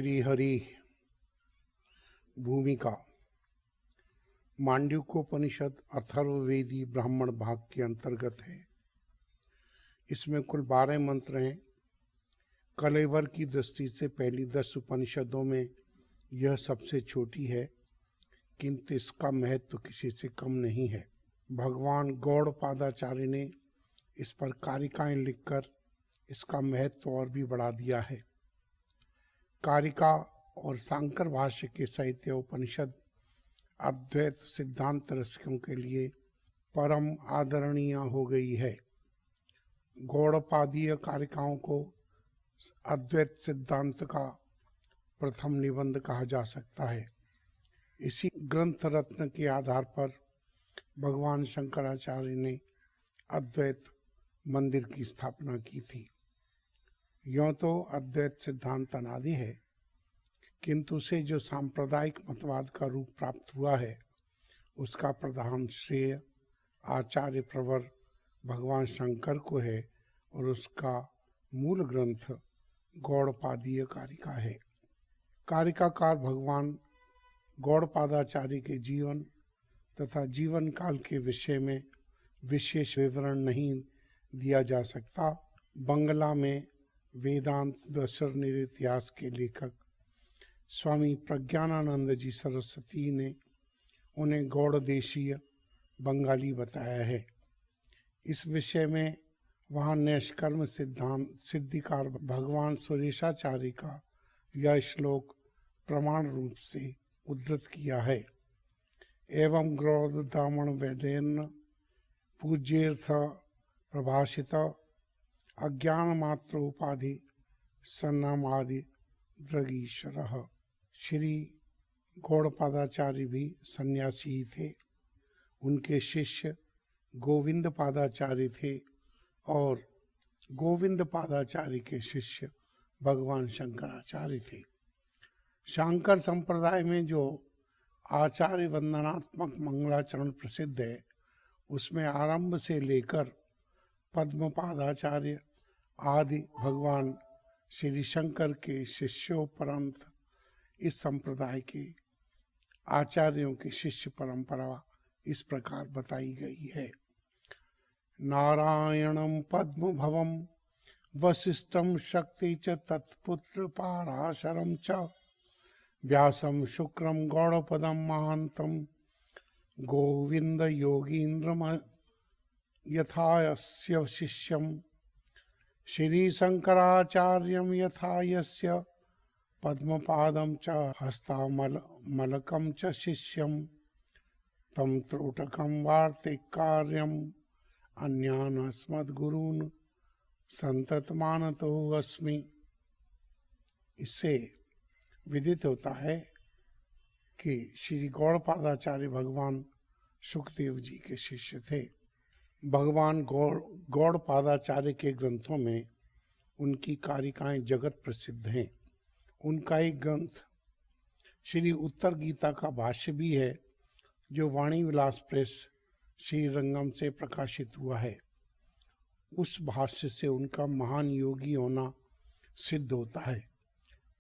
श्री हरि भूमिका मांडूक्योपनिषद अथर्ववेदी ब्राह्मण भाग के अंतर्गत है। इसमें कुल 12 मंत्र हैं। कलेवर की दृष्टि से पहली 10 उपनिषदों में यह सबसे छोटी है, किंतु इसका महत्व किसी से कम नहीं है। भगवान गौड़पादाचार्य ने इस पर कारिकाएं लिखकर इसका महत्व और भी बढ़ा दिया है। कारिका और शांकर भाष्य के साहित्य उपनिषद अद्वैत सिद्धांत रसिकों के लिए परम आदरणीय हो गई है। गौड़पादीय कारिकाओं को अद्वैत सिद्धांत का प्रथम निबंध कहा जा सकता है। इसी ग्रंथ रत्न के आधार पर भगवान शंकराचार्य ने अद्वैत मंदिर की स्थापना की थी। यों तो अद्वैत सिद्धांत अनादि है, किंतु उसे जो सांप्रदायिक मतवाद का रूप प्राप्त हुआ है, उसका प्रधान श्रेय आचार्य प्रवर भगवान शंकर को है और उसका मूल ग्रंथ गौड़पादीय कारिका है। कारिकाकार भगवान गौड़पादाचार्य के जीवन तथा जीवन काल के विषय में विशेष विवरण नहीं दिया जा सकता। बंगला में वेदांत दर्शन इतिहास के लेखक स्वामी प्रज्ञानानंद जी सरस्वती ने उन्हें गौड़देशीय बंगाली बताया है। इस विषय में वहाँ नैष्कर्म सिद्धांत सिद्धिकार भगवान सुरेशाचार्य का यह श्लोक प्रमाण रूप से उद्धृत किया है। एवं गौड़ दामन वैदेन पूज्यर्थ प्रभाषित अज्ञान मात्र उपाधि सन्नामादि द्रगीश्वर। श्री गौड़पादाचार्य भी सन्यासी ही थे। उनके शिष्य गोविंद पादाचार्य थे और गोविंद पादाचार्य के शिष्य भगवान शंकराचार्य थे। शांकर संप्रदाय में जो आचार्य वंदनात्मक मंगलाचरण प्रसिद्ध है, उसमें आरंभ से लेकर पद्मपादाचार्य आदि भगवान श्री शंकर के शिष्योपरंत इस संप्रदाय के आचार्यों की शिष्य परंपरा इस प्रकार बताई गई है। नारायणं पद्म भवम वसिष्ठं शक्ति च तत्पुत्र पाराशरं च व्यासं शुक्रं गौड़पदं महान्तं गोविंद योगीन्द्रम यथास्य शिष्यं श्री शंकराचार्यं यथा यस्य पद्मपादं च हस्तामलकं च शिष्यं तं त्रोटकं वार्तिकार्यं अन्यान् अस्मद्गुरून् संततमानतो अस्मि। इससे विदित होता है कि श्री गौड़पादाचार्य भगवान सुखदेव जी के शिष्य थे। भगवान गौड़पादाचार्य के ग्रंथों में उनकी कारिकाएं जगत प्रसिद्ध हैं। उनका एक ग्रंथ श्री उत्तर गीता का भाष्य भी है, जो वाणी विलास प्रेस श्री रंगम से प्रकाशित हुआ है। उस भाष्य से उनका महान योगी होना सिद्ध होता है।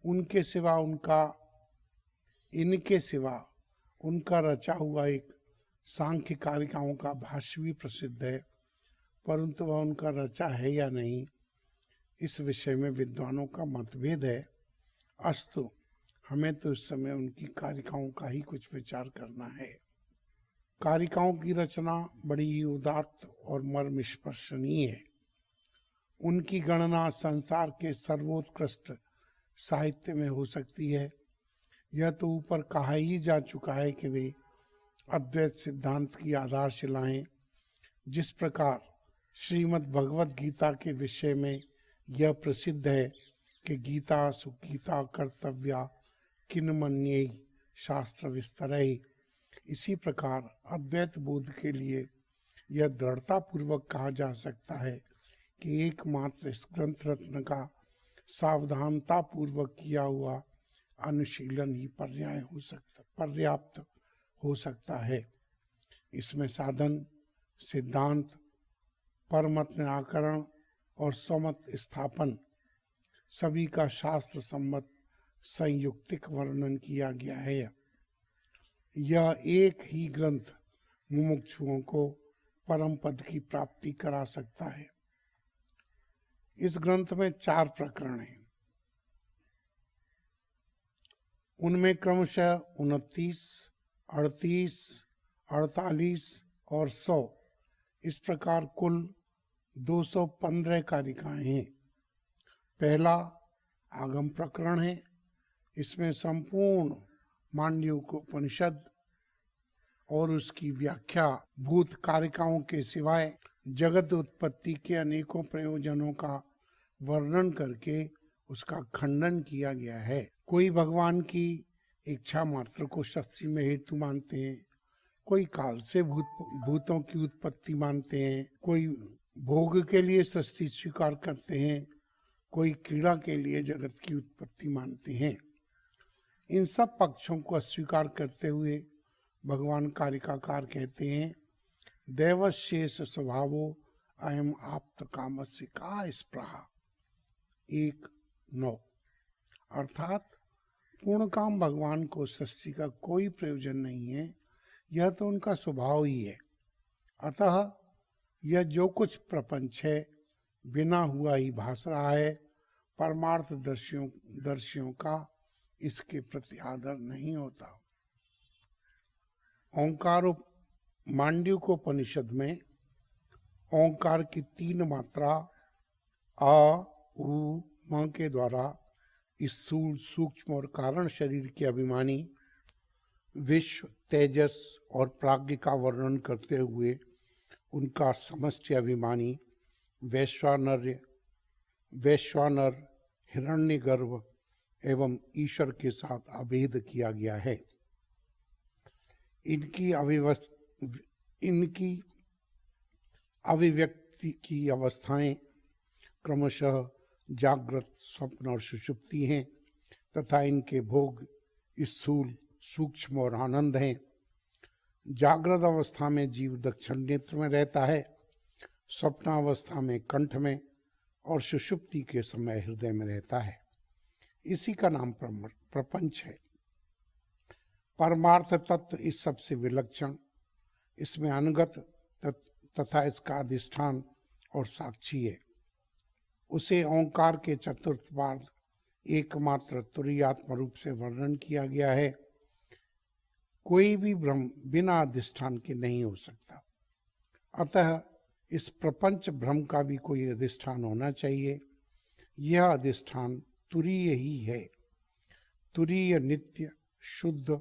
इनके सिवा उनका रचा हुआ एक सांख्य कारिकाओं का भाष्य भी प्रसिद्ध है, परंतु वह उनका रचा है या नहीं, इस विषय में विद्वानों का मतभेद है। अस्तु, हमें तो इस समय उनकी कारिकाओं का ही कुछ विचार करना है। कारिकाओं की रचना बड़ी ही उदात्त और मर्मस्पर्शनीय है। उनकी गणना संसार के सर्वोत्कृष्ट साहित्य में हो सकती है। यह तो ऊपर कहा ही जा चुका है कि वे अद्वैत सिद्धांत की आधारशिलाएं, जिस प्रकार श्रीमद् भगवत गीता के विषय में यह प्रसिद्ध है कि गीता सुगीता कर्तव्या किन्मन्ये शास्त्र विस्तरै, इसी प्रकार अद्वैत बोध के लिए यह दृढ़ता पूर्वक कहा जा सकता है कि एकमात्र इस ग्रंथ रत्न का सावधानता पूर्वक किया हुआ अनुशीलन ही पर्याप्त हो सकता है। इसमें साधन, सिद्धांत, परमत निराकरण और स्वमत स्थापन सभी का शास्त्र सम्मत संयुक्तिक वर्णन किया गया है। यह एक ही ग्रंथ मुमुक्षुओं को परम पद की प्राप्ति करा सकता है। इस ग्रंथ में 4 प्रकरण हैं। उनमें क्रमशः 29, 38, 48 और 100 इस प्रकार कुल 215 कारिकाएं हैं। पहला आगम प्रकरण है। इसमें संपूर्ण मांडूक्योपनिषद और उसकी व्याख्या भूत कारिकाओं के सिवाय जगत उत्पत्ति के अनेकों प्रयोजनों का वर्णन करके उसका खंडन किया गया है। कोई भगवान की इच्छा मात्र को सृष्टि में हेतु मानते हैं, कोई काल से भूतों की उत्पत्ति मानते हैं, कोई भोग के लिए सृष्टि स्वीकार करते हैं, कोई क्रीड़ा के लिए जगत की उत्पत्ति मानते हैं। इन सब पक्षों को अस्वीकार करते हुए भगवान कारिकाकार कहते हैं, दैवशेष स्वभावो अयम आप्त कामस्य का स्पृहा 1:9। अर्थात पूर्ण काम भगवान को सृष्टि का कोई प्रयोजन नहीं है, यह तो उनका स्वभाव ही है। अतः यह जो कुछ प्रपंच है बिना हुआ ही भास रहा है। परमार्थ दर्शियों का इसके प्रति आदर नहीं होता। ओंकार मांडूक्योपनिषद में ओंकार की 3 मात्रा आ, उ, म के द्वारा स्थूल, सूक्ष्म और कारण शरीर के अभिमानी विश्व, तेजस और प्राज्ञ का वर्णन करते हुए उनका समष्टि अभिमानी वैश्वानर, हिरण्यगर्भ एवं ईश्वर के साथ अभेद किया गया है। इनकी अभिव्यक्ति की अवस्थाएं क्रमशः जागृत, स्वप्न और सुषुप्ति हैं तथा इनके भोग स्थूल, सूक्ष्म और आनंद हैं। जागृत अवस्था में जीव दक्षिण नेत्र में रहता है, स्वप्नावस्था में कंठ में और सुषुप्ति के समय हृदय में रहता है। इसी का नाम प्रपंच है। परमार्थ तत्व इस सबसे विलक्षण, इसमें अनुगत तथा इसका अधिष्ठान और साक्षी है। उसे ओंकार के चतुर्थ पाद एकमात्र तुरीयात्म रूप से वर्णन किया गया है। कोई भी ब्रह्म बिना अधिष्ठान के नहीं हो सकता। अतः इस प्रपंच ब्रह्म का भी कोई अधिष्ठान होना चाहिए। यह अधिष्ठान तुरीय ही है। तुरीय नित्य, शुद्ध,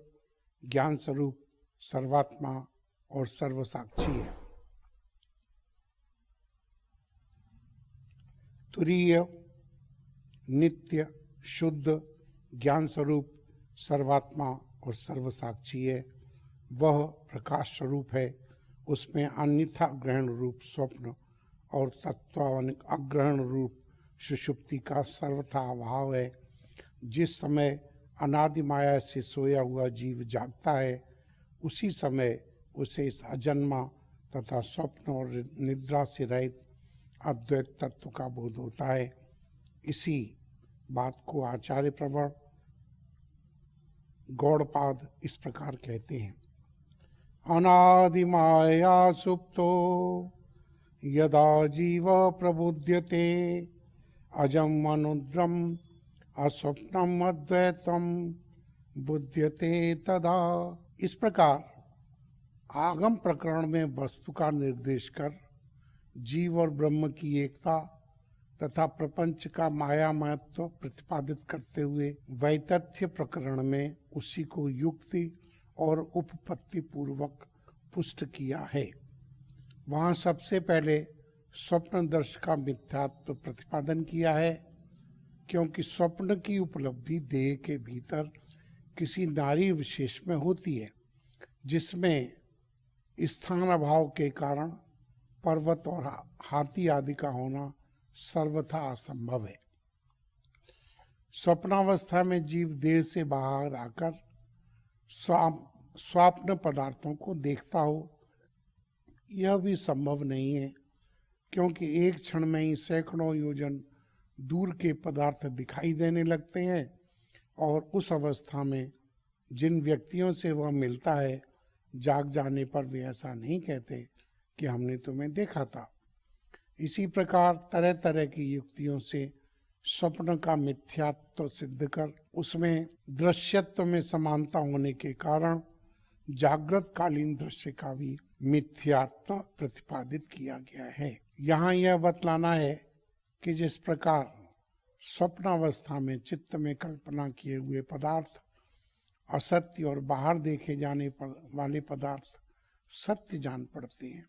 ज्ञान स्वरूप, सर्वात्मा और सर्वसाक्षी है। तुरीय, नित्य, शुद्ध, ज्ञान स्वरूप, सर्वात्मा और सर्वसाक्षी है। वह प्रकाश स्वरूप है। उसमें अन्यथा ग्रहण रूप स्वप्न और तत्वावनिक अग्रहण रूप सुषुप्ति का सर्वथा अभाव है। जिस समय अनादि माया से सोया हुआ जीव जागता है, उसी समय उसे इस अजन्मा तथा स्वप्न और निद्रा से रहित अद्वैत तत्व का बोध होता है। इसी बात को आचार्य प्रवर गौड़पाद इस प्रकार कहते हैं, अनादि माया सुप्तो यदा जीव प्रबुध्यते अजम अनुद्रम अस्वप्नम अद्वैतम बुध्यते तदा। इस प्रकार आगम प्रकरण में वस्तु का निर्देश कर जीव और ब्रह्म की एकता तथा प्रपंच का मायामयत्व प्रतिपादित करते हुए वैतथ्य प्रकरण में उसी को युक्ति और उपपत्ति पूर्वक पुष्ट किया है। वहाँ सबसे पहले स्वप्न दर्श का मिथ्यात्व प्रतिपादन किया है, क्योंकि स्वप्न की उपलब्धि देह के भीतर किसी नारी विशेष में होती है, जिसमें स्थान अभाव के कारण पर्वत और हाथी आदि का होना सर्वथा असंभव है। स्वप्नावस्था में जीव देह से बाहर आकर स्वप्न पदार्थों को देखता हो, यह भी संभव नहीं है, क्योंकि एक क्षण में ही सैकड़ों योजन दूर के पदार्थ दिखाई देने लगते हैं और उस अवस्था में जिन व्यक्तियों से वह मिलता है, जाग जाने पर वे ऐसा नहीं कहते कि हमने तुम्हें देखा था। इसी प्रकार तरह तरह की युक्तियों से स्वप्न का मिथ्यात्व सिद्ध कर उसमें दृश्यत्व में समानता होने के कारण जागृत कालीन दृश्य का भी मिथ्यात्व प्रतिपादित किया गया है। यहाँ यह बतलाना है कि जिस प्रकार स्वप्नावस्था में चित्त में कल्पना किए हुए पदार्थ असत्य और बाहर देखे जाने वाले पदार्थ सत्य जान पड़ते हैं,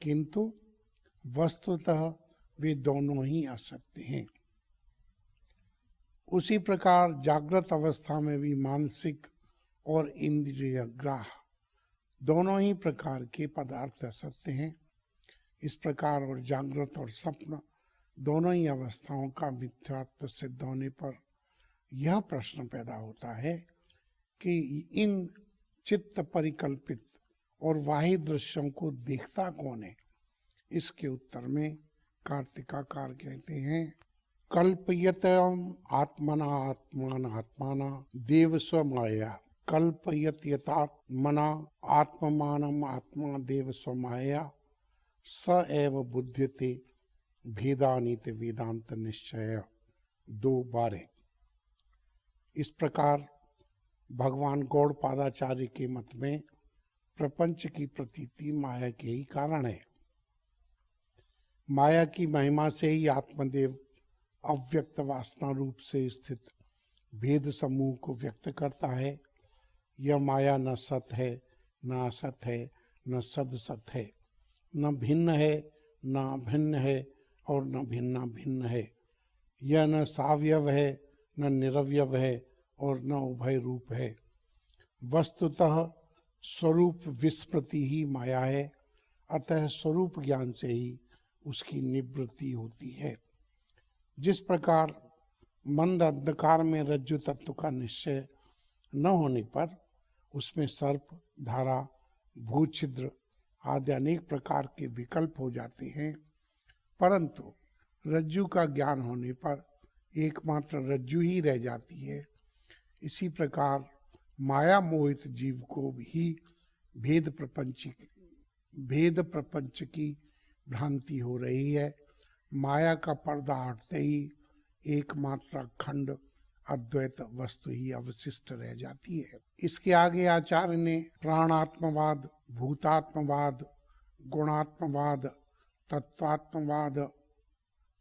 किंतु वस्तुतः वे दोनों ही असत्य हैं। उसी प्रकार जागृत अवस्था में भी मानसिक और इंद्रिय ग्राह दोनों ही प्रकार के पदार्थ असत्य हैं। इस प्रकार और जागृत और स्वप्न दोनों ही अवस्थाओं का मिथ्यात्व सिद्ध होने पर यह प्रश्न पैदा होता है कि इन चित्त परिकल्पित और वाही दृश्यों को देखता कौन है। इसके उत्तर में कार्तिकाकार कहते हैं, कल्पयत आत्मना आत्मान आत्माना देव स्वमाया, कल्पयत यतात्मना आत्ममानम आत्मा देव स्वमाया, स एव बुध्यते भेदानीत वेदांत निश्चय 2:12। इस प्रकार भगवान गौड़पादाचार्य के मत में प्रपंच की प्रतीति माया के ही कारण है। माया की महिमा से ही आत्मदेव अव्यक्त वासना रूप से स्थित भेद समूह को व्यक्त करता है। यह माया न सत है, न असत है, न सदसत है, न भिन्न है, न भिन्न है और न भिन्ना भिन्न है। यह न सावयव है, न निरवयव है और न उभय रूप है। वस्तुतः स्वरूप विस्मृति ही माया है, अतः स्वरूप ज्ञान से ही उसकी निवृत्ति होती है। जिस प्रकार मंद अंधकार में रज्जु तत्व का निश्चय न होने पर उसमें सर्प, धारा, भूछिद्र आदि अनेक प्रकार के विकल्प हो जाते हैं, परंतु रज्जु का ज्ञान होने पर एकमात्र रज्जु ही रह जाती है। इसी प्रकार माया मोहित जीव को भी भेद प्रपंच की भ्रांति हो रही है। माया का पर्दा हटते ही एकमात्र अखंड अद्वैत वस्तु ही अवशिष्ट रह जाती है। इसके आगे आचार्य ने प्राणात्मवाद, भूतात्मवाद, गुणात्मवाद, तत्वात्मवाद,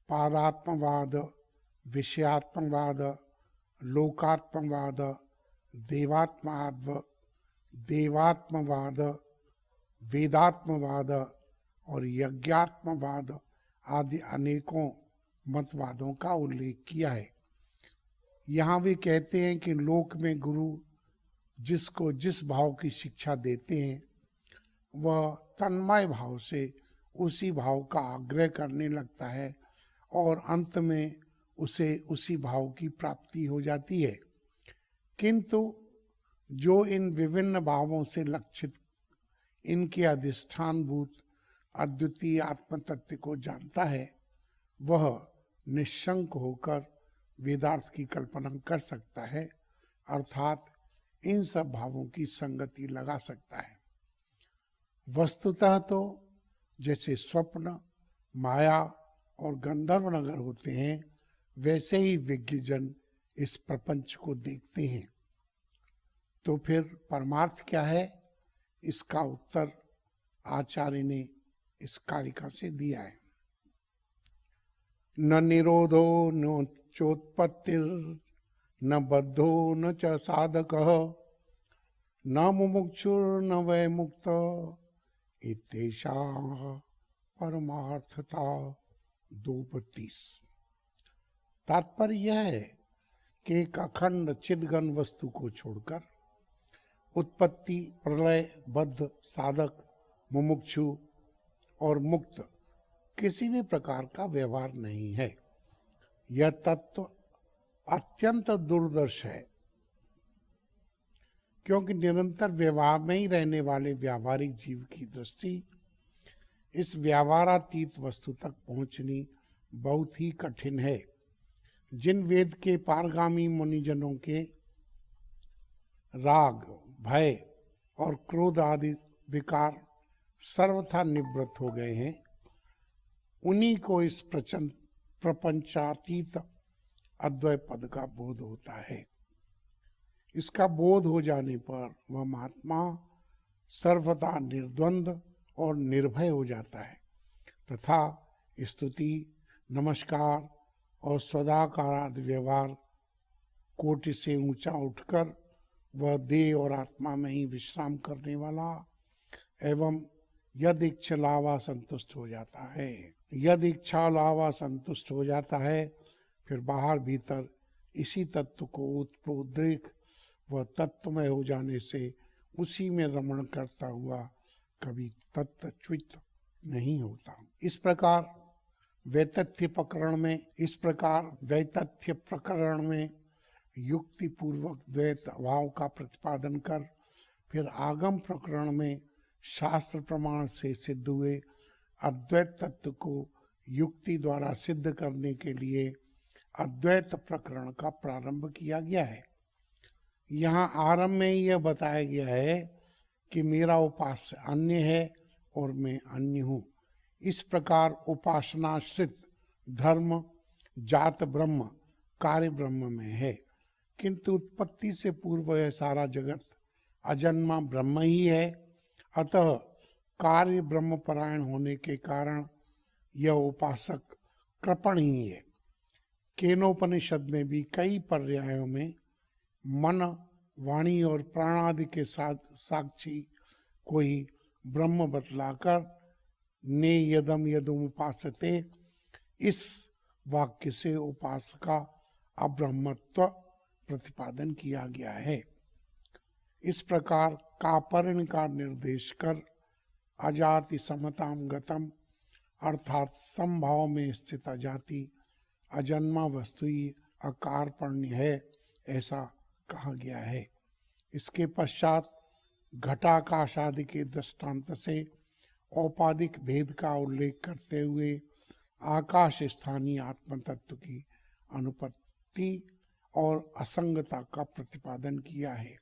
पादात्मवाद, विषयात्मवाद, लोकात्मवाद, देवात्मवाद, वेदात्मवाद और यज्ञात्मवाद आदि अनेकों मतवादों का उल्लेख किया है। यहाँ वे कहते हैं कि लोक में गुरु जिसको जिस भाव की शिक्षा देते हैं वह तन्मय भाव से उसी भाव का आग्रह करने लगता है और अंत में उसे उसी भाव की प्राप्ति हो जाती है। किंतु जो इन विभिन्न भावों से लक्षित इनके अधिष्ठानभूत अद्वितीय आत्म तत्व को जानता है, वह निशंक होकर वेदार्थ की कल्पना कर सकता है, अर्थात इन सब भावों की संगति लगा सकता है। वस्तुतः तो जैसे स्वप्न, माया और गंधर्व नगर होते हैं, वैसे ही विज्ञजन इस प्रपंच को देखते हैं। तो फिर परमार्थ क्या है? इसका उत्तर आचार्य ने इस कारिका से दिया है। न निरोधो न चोत्पत्तिर न बद्धो न च साधकः न मुमुक्षुर् न वै मुक्त इत्येषा परमार्थता 2:32। तात्पर्य यह है कि एक अखंड चिदघन वस्तु को छोड़कर उत्पत्ति, प्रलय, बद्ध, साधक, मुमुक्षु और मुक्त किसी भी प्रकार का व्यवहार नहीं है। यह तत्व अत्यंत दुर्दर्श है, क्योंकि निरंतर व्यवहार में ही रहने वाले व्यावहारिक जीव की दृष्टि इस व्यवहारातीत वस्तु तक पहुंचनी बहुत ही कठिन है। जिन वेद के पारगामी मुनिजनों के राग, भय और क्रोध आदि विकार सर्वथा निवृत्त हो गए हैं, उन्हीं को इस प्रपंचातीत अद्वय पद का बोध होता है। इसका बोध हो जाने पर वह महात्मा सर्वथा निर्द्वंद और निर्भय हो जाता है तथा स्तुति, नमस्कार और सदाकार आदि व्यवहार कोटि से ऊंचा उठकर वह देह और आत्मा में ही विश्राम करने वाला एवं यद इच्छा लावा संतुष्ट हो जाता है। यद इच्छा लावा संतुष्ट हो जाता है, फिर बाहर भीतर इसी तत्व को उत्प्रोदेख वह तत्वमय हो जाने से उसी में रमण करता हुआ कभी तत्वच्युत नहीं होता। इस प्रकार वैतथ्य प्रकरण में युक्ति पूर्वक द्वैत भाव का प्रतिपादन कर फिर आगम प्रकरण में शास्त्र प्रमाण से सिद्ध हुए अद्वैत तत्व को युक्ति द्वारा सिद्ध करने के लिए अद्वैत प्रकरण का प्रारंभ किया गया है। यहाँ आरंभ में यह बताया गया है कि मेरा उपास्य अन्य है और मैं अन्य हूँ। इस प्रकार उपासनाश्रित धर्म जात ब्रह्म कार्य ब्रह्म में है, किंतु उत्पत्ति से पूर्व यह सारा जगत अजन्मा ब्रह्म ही है। अतः कार्य ब्रह्म परायण होने के कारण यह उपासक कृपण ही है। केनोपनिषद में भी कई पर्यायों में मन, वाणी और प्राण आदि के साथ साक्षी को ही ब्रह्म बतलाकर ने यदम यदुम उपासते इस वाक्य से उपासका अब्रह्मत्व प्रतिपादन किया गया है। इस प्रकार कापर्ण का निर्देश कर अजाति समताम गतम अर्थात समभाव में स्थित अजाति अजन्मा वस्तु ही अकारपण्य है ऐसा कहा गया है। इसके पश्चात घटाकाश आदि के दृष्टांत से औपाधिक भेद का उल्लेख करते हुए आकाश स्थानीय आत्म तत्व की अनुपत्ति और असंगता का प्रतिपादन किया है।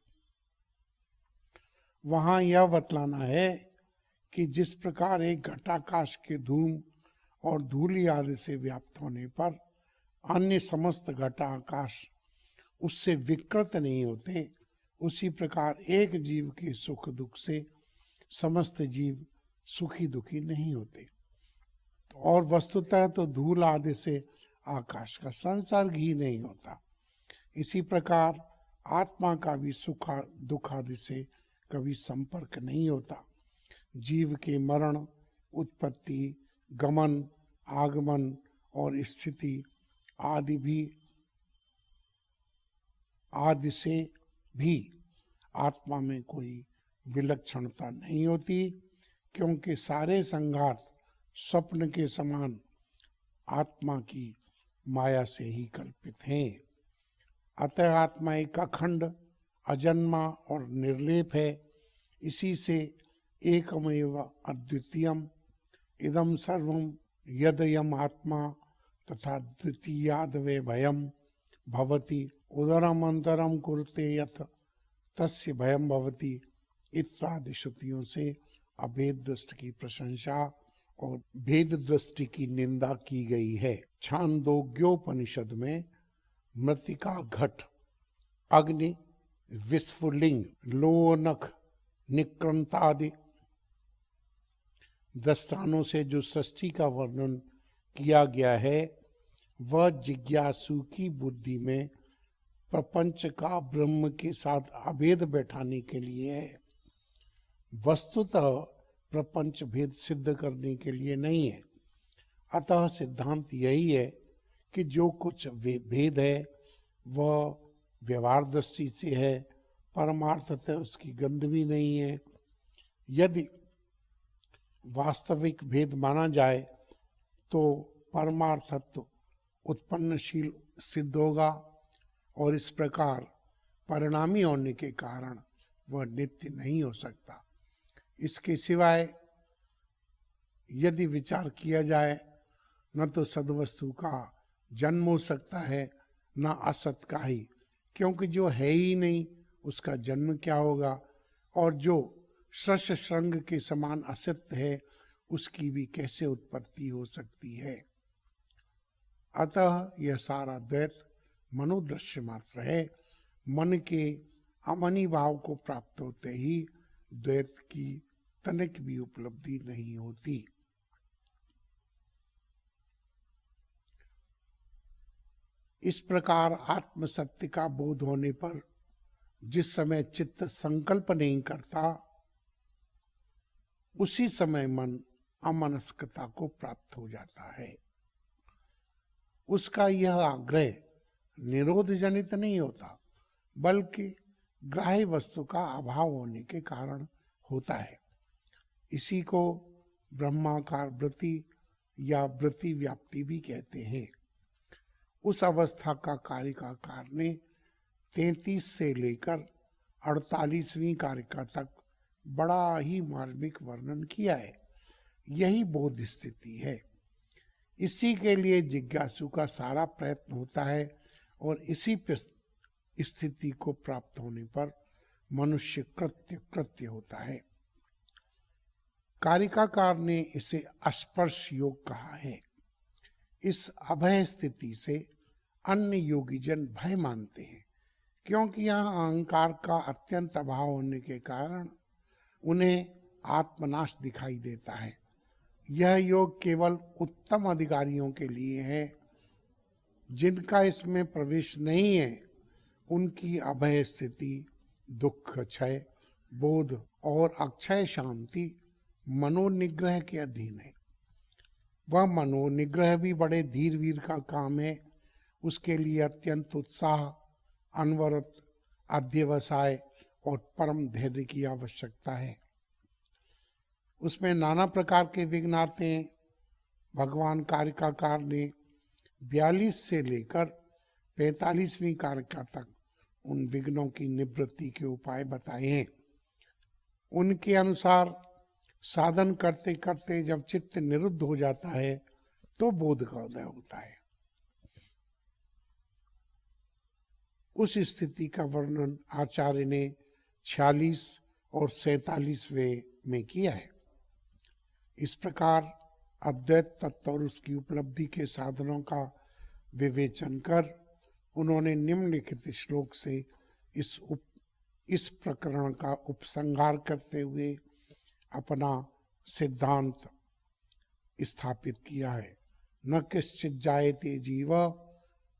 वहां यह बतलाना है कि जिस प्रकार एक घटाकाश के धूम और धूलि आदि से व्याप्त होने पर अन्य समस्त घटाकाश उससे विकृत नहीं होते, उसी प्रकार एक जीव के सुख दुख से समस्त जीव सुखी दुखी नहीं होते। और वस्तुतः तो धूल आदि से आकाश का संसर्ग ही नहीं होता। इसी प्रकार आत्मा का भी सुख दुख आदि से कभी संपर्क नहीं होता। जीव के मरण, उत्पत्ति, गमन, आगमन और स्थिति आदि से भी आत्मा में कोई विलक्षणता नहीं होती, क्योंकि सारे संघात स्वप्न के समान आत्मा की माया से ही कल्पित हैं। अतः आत्मा एक अखंड, अजन्मा और निर्लेप है। इसी से एकमेव अद्वितीयम इदम सर्वम यदयम आत्मा तथा द्वितीयाद्वय भयम भवति उदरम अंतरम कुरुते यथ तस्य भयम भवति इत्यादि श्रुतियों से अभेद दृष्टि की प्रशंसा और भेद दृष्टि की निंदा की गई है। छांदोग्योपनिषद में मृतिका घट, अग्नि, विस्फुलिंग, लोनख, निक्रंतादि दृष्टानों से जो सृष्टि का वर्णन किया गया है वह जिज्ञासु की बुद्धि में प्रपंच का ब्रह्म के साथ अभेद बैठाने के लिए है। वस्तुतः प्रपंच भेद सिद्ध करने के लिए नहीं है। अतः सिद्धांत यही है कि जो कुछ भेद है वह व्यवहार दृष्टि से है, परमार्थतः उसकी गंध भी नहीं है। यदि वास्तविक भेद माना जाए तो परमार्थत्व उत्पन्नशील सिद्ध होगा और इस प्रकार परिणामी होने के कारण वह नित्य नहीं हो सकता। इसके सिवाय यदि विचार किया जाए न तो सद्वस्तु का जन्म हो सकता है ना असत का ही, क्योंकि जो है ही नहीं उसका जन्म क्या होगा, और जो शश श्रृंग के समान असत्य है उसकी भी कैसे उत्पत्ति हो सकती है। अतः यह सारा द्वैत मनोदृश्य मात्र है। मन के अमनी भाव को प्राप्त होते ही द्वैत की तनिक भी उपलब्धि नहीं होती। इस प्रकार आत्म सत्य का बोध होने पर जिस समय चित्त संकल्प नहीं करता, उसी समय मन अमनस्कता को प्राप्त हो जाता है। उसका यह आग्रह निरोध जनित नहीं होता, बल्कि ग्राह्य वस्तु का अभाव होने के कारण होता है। इसी को ब्रह्माकार वृत्ति या वृत्ति व्याप्ति भी कहते हैं। उस अवस्था का कारिकाकार ने 33 से लेकर 48वीं कारिका तक बड़ा ही मार्मिक वर्णन किया है। यही बोध स्थिति है। इसी के लिए जिज्ञासु का सारा प्रयत्न होता है और इसी स्थिति को प्राप्त होने पर मनुष्य कृत्य होता है। कारिकाकार ने इसे स्पर्श योग कहा है। इस अभय स्थिति से अन्य योगीजन भय मानते हैं, क्योंकि यहाँ अहंकार का अत्यंत अभाव होने के कारण उन्हें आत्मनाश दिखाई देता है। यह योग केवल उत्तम अधिकारियों के लिए है। जिनका इसमें प्रवेश नहीं है, उनकी अभय स्थिति, दुख क्षय, बोध और अक्षय शांति मनोनिग्रह के अधीन है। वह मनोनिग्रह भी बड़े धीर वीर का काम है। उसके लिए अत्यंत उत्साह, अनवरत अध्यवसाय और परम धैर्य की आवश्यकता है। उसमें नाना प्रकार के विघ्न आते हैं। भगवान कारिकाकार ने 42 से लेकर 45वीं कारिका तक उन विघ्नों की निवृत्ति के उपाय बताए हैं। उनके अनुसार साधन करते करते जब चित्त निरुद्ध हो जाता है तो बोध का उदय होता है। उस स्थिति का वर्णन आचार्य ने 46 और 47वें में किया है। इस प्रकार अद्वैत तत्व और उसकी उपलब्धि के साधनों का विवेचन कर उन्होंने निम्नलिखित श्लोक से इस प्रकरण का उपसंहार करते हुए अपना सिद्धांत स्थापित किया है। न किश्चित् जायते जीव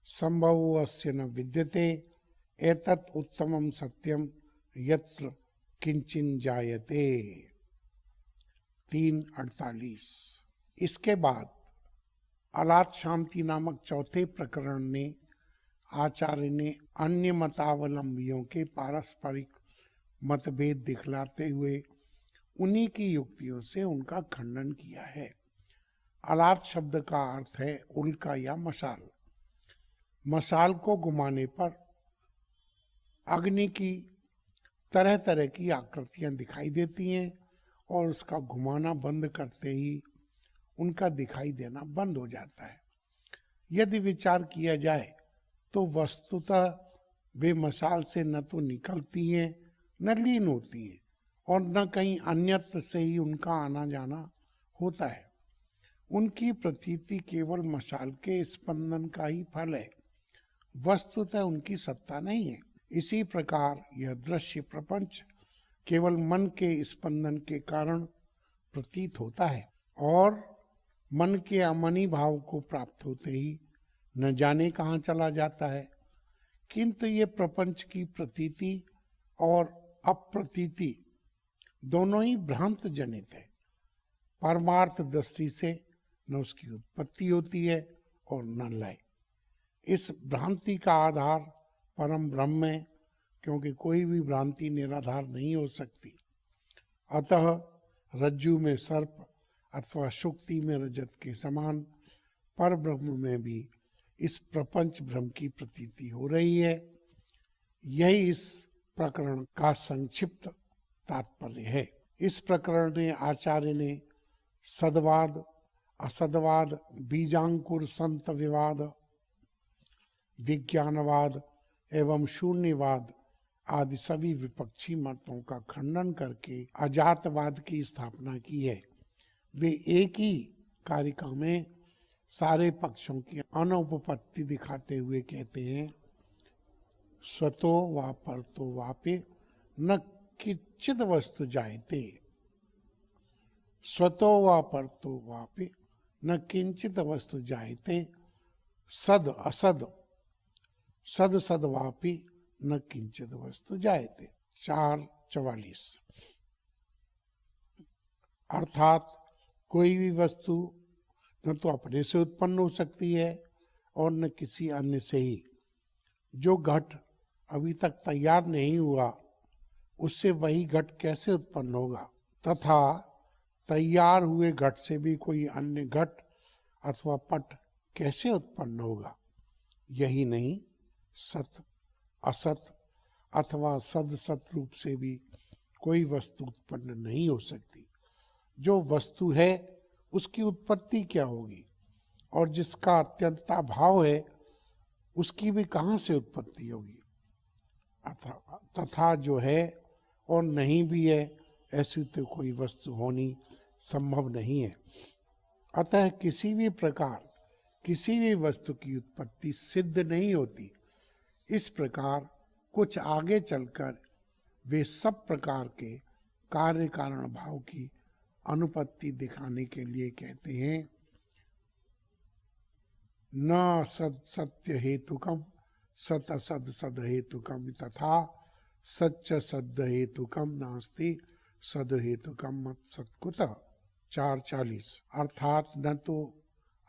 संभवो अस्य न विद्यते एतत् उत्तमं सत्यम यत्र किंचिन जायते। 3:48। इसके बाद अलात शांति नामक चौथे प्रकरण ने आचार्य ने अन्य मतावलंबियों के पारस्परिक मतभेद दिखलाते हुए उन्हीं की युक्तियों से उनका खंडन किया है। अलात शब्द का अर्थ है उल्का या मशाल। मशाल को घुमाने पर अग्नि की तरह तरह की आकृतियां दिखाई देती हैं और उसका घुमाना बंद करते ही उनका दिखाई देना बंद हो जाता है। यदि विचार किया जाए तो वस्तुतः वे मशाल से न तो निकलती हैं न लीन होती हैं और न कहीं अन्यत्र से ही उनका आना जाना होता है। उनकी प्रतीति केवल मशाल के स्पंदन का ही फल है, वस्तुतः उनकी सत्ता नहीं है। इसी प्रकार यह दृश्य प्रपंच केवल मन के स्पंदन के कारण प्रतीत होता है और मन के अमनी भाव को प्राप्त होते ही न जाने कहाँ चला जाता है। किंतु ये प्रपंच की प्रतीति और अप्रतीति दोनों ही भ्रांत जनित है। परमार्थ दृष्टि से न उसकी उत्पत्ति होती है और न लय। इस भ्रांति का आधार परम ब्रह्म है, क्योंकि कोई भी भ्रांति निराधार नहीं हो सकती। अतः रज्जु में सर्प अथवा शुक्ति में रजत के समान पर ब्रह्म में भी इस प्रपंच भ्रम की प्रतीति हो रही है। यही इस प्रकरण का संक्षिप्त तात्पर्य है। इस प्रकरण में आचार्य ने सद्वाद, असद्वाद, बीजांकुर संत विवाद विज्ञानवाद एवं शून्यवाद आदि सभी विपक्षी मतों का खंडन करके अजातवाद की स्थापना की है। वे एक ही कारिका में सारे पक्षों की अनुपपत्ति दिखाते हुए कहते हैं, स्वतो वा परतो वापि न किंचित वस्तु जायते। स्वतो वा परतो वापि न किंचित वस्तु जायते। सद असद सद सद वापि न किंचित वस्तु जायते। 4:44। अर्थात कोई भी वस्तु न तो अपने से उत्पन्न हो सकती है और न किसी अन्य से ही। जो घट अभी तक तैयार नहीं हुआ उससे वही घट कैसे उत्पन्न होगा, तथा तैयार हुए घट से भी कोई अन्य घट अथवा पट कैसे उत्पन्न होगा। यही नहीं, सत असत अथवा सद सत रूप से भी कोई वस्तु उत्पन्न नहीं हो सकती। जो वस्तु है उसकी उत्पत्ति क्या होगी, और जिसका अत्यंताभाव है उसकी भी कहाँ से उत्पत्ति होगी। तथा जो है और नहीं भी है ऐसी तो कोई वस्तु होनी संभव नहीं है। अतः किसी भी प्रकार किसी भी वस्तु की उत्पत्ति सिद्ध नहीं होती। इस प्रकार कुछ आगे चलकर वे सब प्रकार के कार्य कारण भाव की अनुपत्ति दिखाने के लिए कहते हैं, न सद सत्य हेतुकम सत असद सद हेतुकम तथा सच्च सद हेतुकम नास्ति सद हेतुकम मत सत्कुतः। 4:40। अर्थात न तो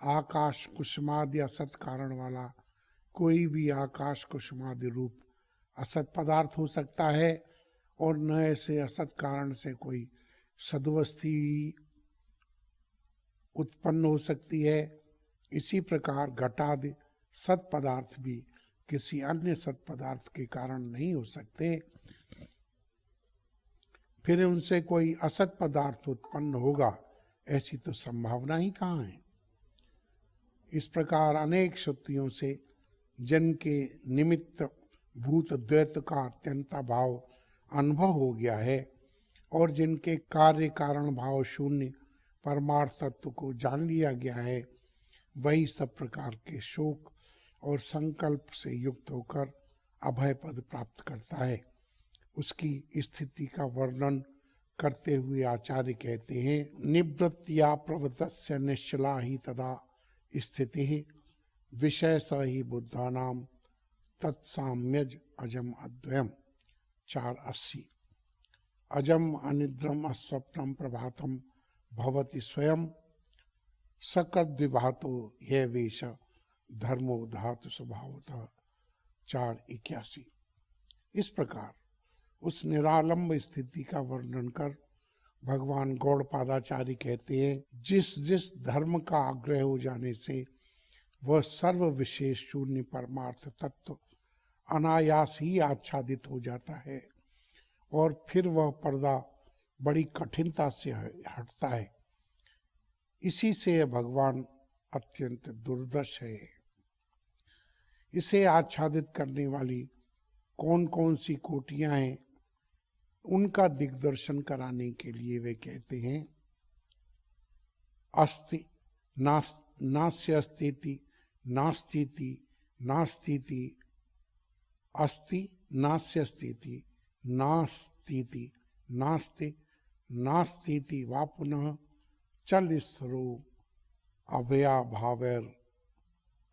आकाश कुसुमादि असत कारण वाला कोई भी आकाश कुसुमादि रूप असत पदार्थ हो सकता है और न ऐसे असत कारण से कोई सद्वस्तु उत्पन्न हो सकती है। इसी प्रकार घटादि सत पदार्थ भी किसी अन्य सत पदार्थ के कारण नहीं हो सकते, फिर उनसे कोई असत पदार्थ उत्पन्न होगा ऐसी तो संभावना ही कहाँ है। इस प्रकार अनेक श्रुतियों से जन के निमित्त भूत द्वैत का अत्यंत भाव अनुभव हो गया है और जिनके कार्य कारण भाव शून्य परमार्थ तत्व को जान लिया गया है, वही सब प्रकार के शोक और संकल्प से युक्त होकर अभय पद प्राप्त करता है। उसकी स्थिति का वर्णन करते हुए आचार्य कहते हैं, निवृत्तिया प्रवृत्तस्य निश्चला ही तदा स्थिति विषय स ही बुद्धानाम तत्साम्यज अजम अद्वयम। 4:80। अजम अनिद्रम अस्वप्नम प्रभातम भवति स्वयं सकद्विभातो ये वेश धर्मो धातु स्वभावतः। 4:81। इस प्रकार उस निरालंब स्थिति का वर्णन कर भगवान गौड़पादाचार्य कहते हैं, जिस जिस धर्म का आग्रह हो जाने से वह सर्व विशेष शून्य परमार्थ तत्व अनायास ही आच्छादित हो जाता है और फिर वह पर्दा बड़ी कठिनता से हटता है। इसी से भगवान अत्यंत दुर्दश है। इसे आच्छादित करने वाली कौन कौन सी कोटियां हैं, उनका दिग्दर्शन कराने के लिए वे कहते हैं, अस्ति नास्य अस्तीति नास्तीति नास्तीति अस्ति नास्य अस्तीति नास्तीति नास्ति नास्तीति वा पुनः चल स्थरो अभया भावैर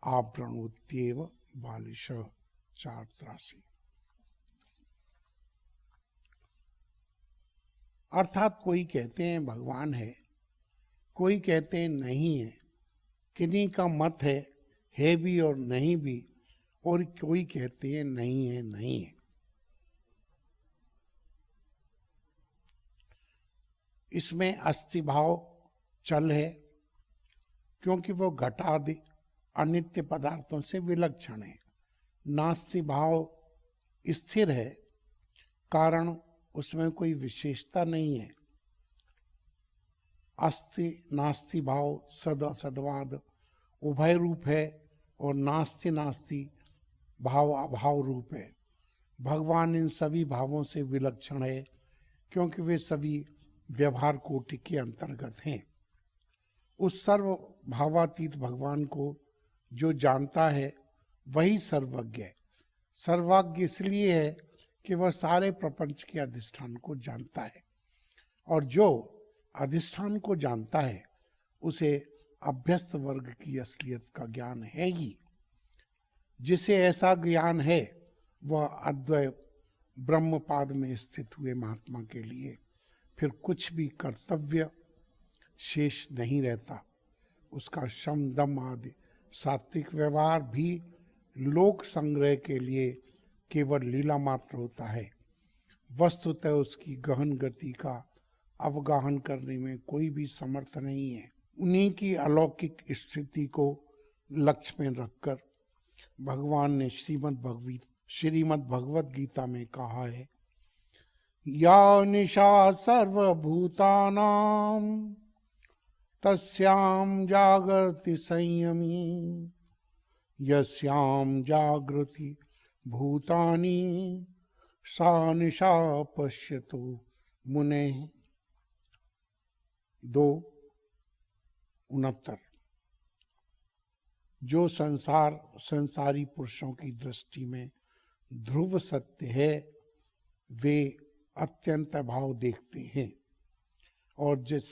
आवृणोत्येव बालिश। 4:83। अर्थात कोई कहते हैं भगवान है, कोई कहते हैं नहीं है, किन्हीं का मत है भी और नहीं भी, और कोई कहते हैं नहीं है नहीं है। इसमें अस्थि भाव चल है क्योंकि वो घटादि अनित्य पदार्थों से विलक्षण है। नास्ति भाव स्थिर है, कारण उसमें कोई विशेषता नहीं है। अस्ति नास्ति भाव सद असदवाद उभय रूप है और नास्ति नास्ति भाव अभाव रूप है। भगवान इन सभी भावों से विलक्षण है क्योंकि वे सभी व्यवहार कोटि के अंतर्गत हैं। उस सर्व भावातीत भगवान को जो जानता है वही सर्वज्ञ है। सर्वज्ञ इसलिए है कि वह सारे प्रपंच के अधिष्ठान को जानता है, और जो अधिष्ठान को जानता है उसे अभ्यस्त वर्ग की असलियत का ज्ञान है ही। जिसे ऐसा ज्ञान है वह अद्वय ब्रह्मपाद में स्थित हुए महात्मा के लिए फिर कुछ भी कर्तव्य शेष नहीं रहता। उसका श्रम दम आदि सात्विक व्यवहार भी लोक संग्रह के लिए केवल लीला मात्र होता है। वस्तुतः उसकी गहन गति का अवगाहन करने में कोई भी समर्थ नहीं है। उन्हीं की अलौकिक स्थिति को लक्ष्य में रखकर भगवान ने श्रीमद् भगवत गीता में कहा है, या निशा सर्वभूतानां तस्यां जागर्ति संयमी यस्यां जागृति भूतानि सा निशा पश्यतु मुनेः। 2:69। जो संसारी पुरुषों की दृष्टि में ध्रुव सत्य है वे अत्यंत भाव देखते हैं, और जिस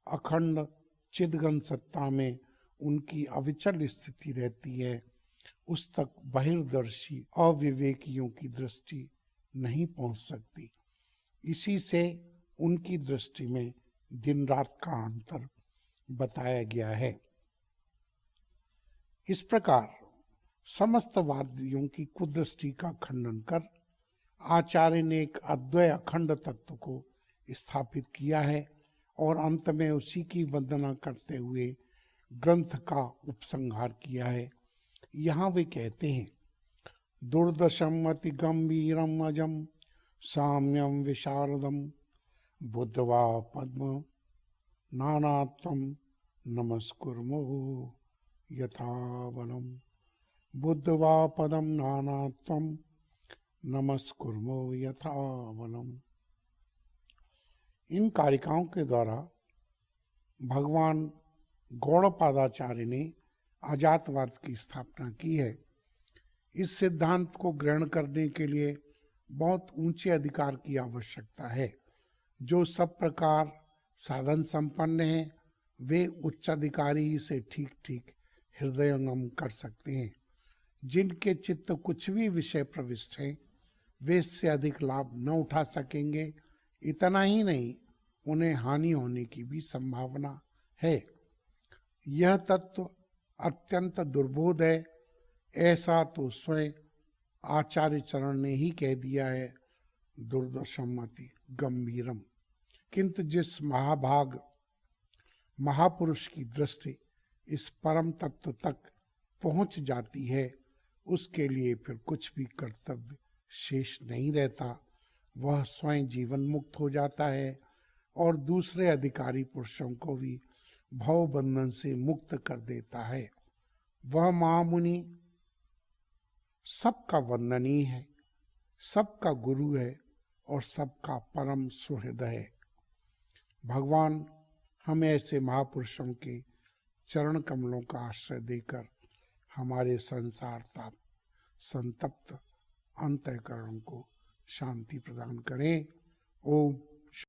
अखंड चिदघन सत्ता में उनकी अविचल स्थिति रहती है उस तक बहिर्दर्शी अविवेकियों की दृष्टि नहीं पहुंच सकती। इसी से उनकी दृष्टि में दिन रात का अंतर बताया गया है। इस प्रकार समस्त वादियों की कुदृष्टि का खंडन कर आचार्य ने एक अद्वय अखंड तत्व को स्थापित किया है, और अंत में उसी की वंदना करते हुए ग्रंथ का उपसंहार किया है। यहाँ वे कहते हैं, दुर्दशम अति गंभीरम अजम साम्यम विशारदम बुद्धवा पद्म नानात्वम नमस्कुर्मो यथावनम। बुद्धवा पदम नानात्वम नमस्कुर्मो यथावनम। इन कारिकाओं के द्वारा भगवान गौड़पादाचार्य ने अजातवाद की स्थापना की है। इस सिद्धांत को ग्रहण करने के लिए बहुत ऊंचे अधिकार की आवश्यकता है। जो सब प्रकार साधन संपन्न हैं वे उच्च अधिकारी से ठीक ठीक हृदयंगम कर सकते हैं। जिनके चित्त कुछ भी विषय प्रविष्ट हैं वे इससे अधिक लाभ न उठा सकेंगे। इतना ही नहीं, उन्हें हानि होने की भी संभावना है। यह तत्व अत्यंत दुर्बोध है, ऐसा तो स्वयं आचार्य चरण ने ही कह दिया है, दुर्दशम अति गंभीरम। किंतु जिस महाभाग महापुरुष की दृष्टि इस परम तत्व तक पहुंच जाती है उसके लिए फिर कुछ भी कर्तव्य शेष नहीं रहता। वह स्वयं जीवन मुक्त हो जाता है और दूसरे अधिकारी पुरुषों को भी भव बंधन से मुक्त कर देता है। वह महामुनि सबका वंदनीय है, सबका गुरु है और सबका परम सुहृदय है। भगवान हमें ऐसे महापुरुषों के चरण कमलों का आश्रय देकर हमारे संसार ताप संतप्त अंतःकरण को शांति प्रदान करें। ओम